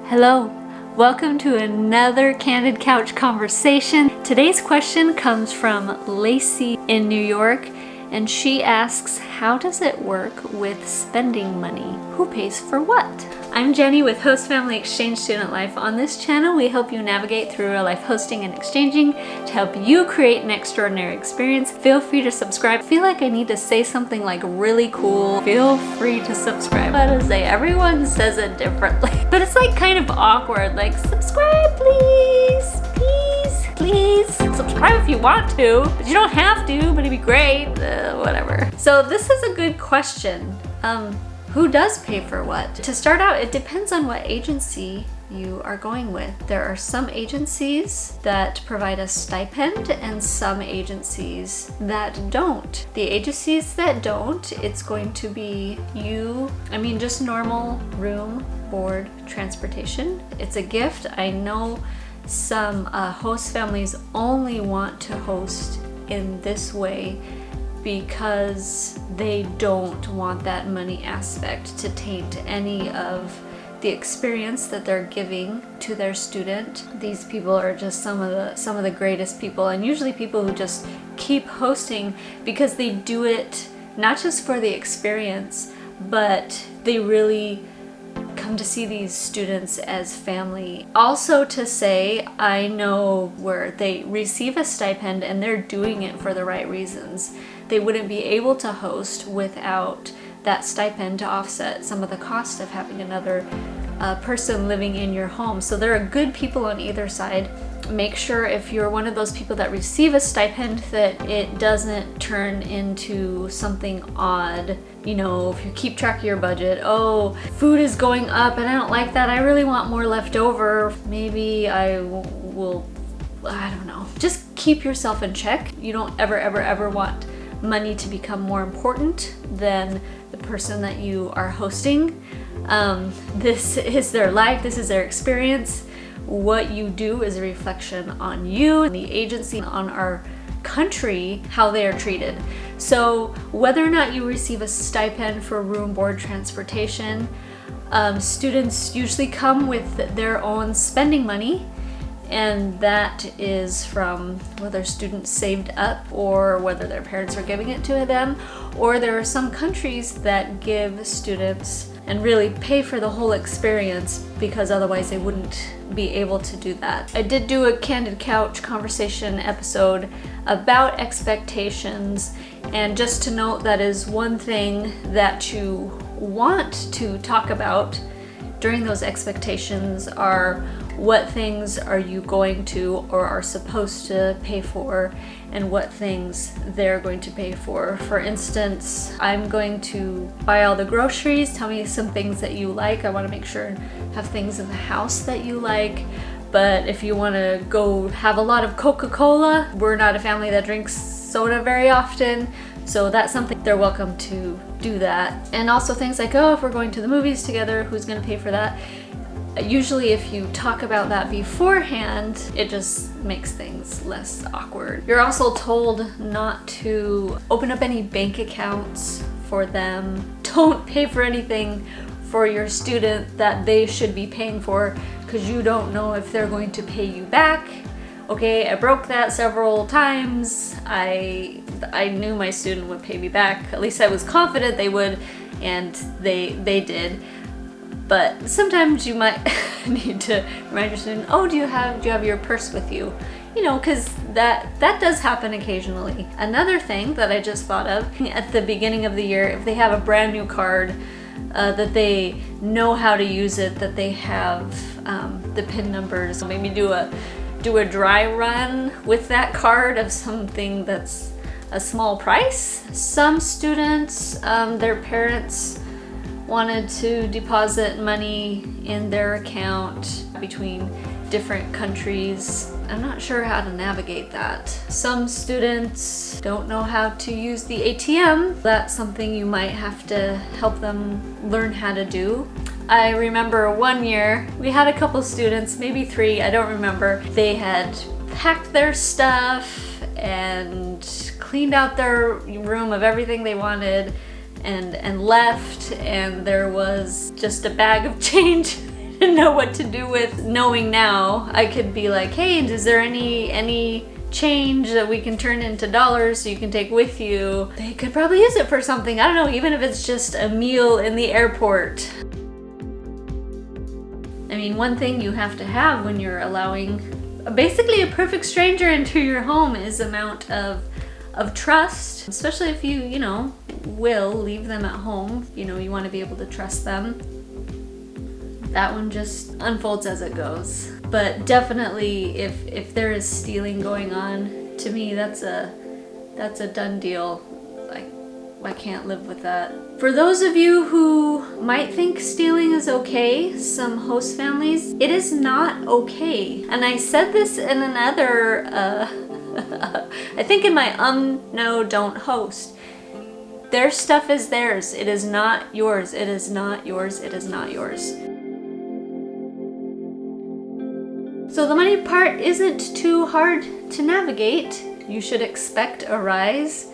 Hello, welcome to another Candid Couch conversation. Today's question comes from Lacey in New York, and she asks, how does it work with spending money? Who pays for what? I'm Jenny with Host Family Exchange Student Life. On this channel, we help you navigate through real life hosting and exchanging to help you create an extraordinary experience. Feel free to subscribe. I feel like I need to say something like really cool. Feel free to subscribe. How to say, everyone says it differently, but it's like kind of awkward. Like, subscribe, please, please, please. Subscribe if you want to, but you don't have to, but it'd be great. Whatever. So this is a good question. Who does pay for what? To start out, it depends on what agency you are going with. There are some agencies that provide a stipend and some agencies that don't. The agencies that don't, it's going to be just normal room, board, transportation. It's a gift. I know some host families only want to host in this way because they don't want that money aspect to taint any of the experience that they're giving to their student. These people are just some of the greatest people, and usually people who just keep hosting because they do it not just for the experience, but they really come to see these students as family. Also to say, I know where they receive a stipend and they're doing it for the right reasons. They wouldn't be able to host without that stipend to offset some of the cost of having another person living in your home. So there are good people on either side. Make sure if you're one of those people that receive a stipend that it doesn't turn into something odd. You know, if you keep track of your budget, oh, food is going up and I don't like that. I really want more left over. Maybe I will, I don't know. Just keep yourself in check. You don't ever want money to become more important than the person that you are hosting. This is their life, this is their experience. What you do is a reflection on you and the agency, on our country, how they are treated. So whether or not you receive a stipend for room, board, transportation, students usually come with their own spending money, and that is from whether students saved up or whether their parents are giving it to them, or there are some countries that give students and really pay for the whole experience because otherwise they wouldn't be able to do that. I did do a Candid Couch conversation episode about expectations, and just to note, that is one thing that you want to talk about during those expectations are what things are you going to or are supposed to pay for and what things they're going to pay for. For instance, I'm going to buy all the groceries. Tell me some things that you like. I want to make sure and have things in the house that you like. But if you want to go have a lot of Coca-Cola, we're not a family that drinks soda very often, so that's something they're welcome to do that. And also things like, oh, if we're going to the movies together, who's going to pay for that? Usually if you talk about that beforehand, it just makes things less awkward. You're also told not to open up any bank accounts for them. Don't pay for anything for your student that they should be paying for because you don't know if they're going to pay you back. Okay, I broke that several times. I knew my student would pay me back. At least I was confident they would, and they did. But sometimes you might need to remind your student, oh, do you have your purse with you? You know, because that does happen occasionally. Another thing that I just thought of, at the beginning of the year, if they have a brand new card, that they know how to use it, that they have the PIN numbers, maybe do a dry run with that card of something that's a small price. Some students, their parents wanted to deposit money in their account between different countries. I'm not sure how to navigate that. Some students don't know how to use the ATM. That's something you might have to help them learn how to do. I remember one year we had a couple students, maybe 3, I don't remember. They had packed their stuff and cleaned out their room of everything they wanted and left, and there was just a bag of change know what to do with knowing now. I could be like, hey, is there any change that we can turn into dollars so you can take with you? They could probably use it for something. I don't know, even if it's just a meal in the airport. I mean, one thing you have to have when you're allowing basically a perfect stranger into your home is amount of trust, especially if you know, will leave them at home. You know, you want to be able to trust them. That one just unfolds as it goes. But definitely if there is stealing going on, to me that's a done deal. I can't live with that. For those of you who might think stealing is okay, some host families, it is not okay. And I said this in another I think in my no, don't host. Their stuff is theirs. It is not yours. It is not yours. It is not yours. So the money part isn't too hard to navigate. You should expect a rise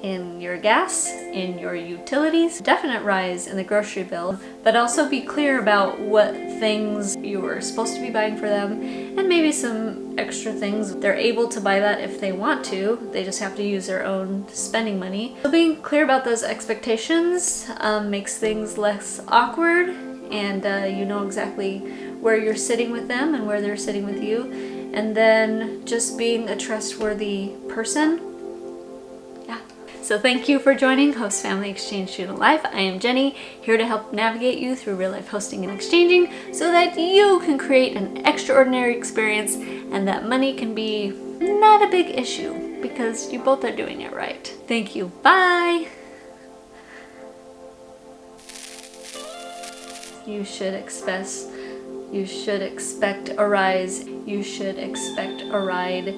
in your gas, in your utilities, definite rise in the grocery bill, but also be clear about what things you were supposed to be buying for them and maybe some extra things. They're able to buy that if they want to, they just have to use their own spending money. So being clear about those expectations makes things less awkward, and you know exactly where you're sitting with them and where they're sitting with you. And then just being a trustworthy person. So thank you for joining Host Family Exchange Student Life. I am Jenny, here to help navigate you through real life hosting and exchanging so that you can create an extraordinary experience and that money can be not a big issue because you both are doing it right. Thank you. Bye. You should expect a rise. You should expect a ride.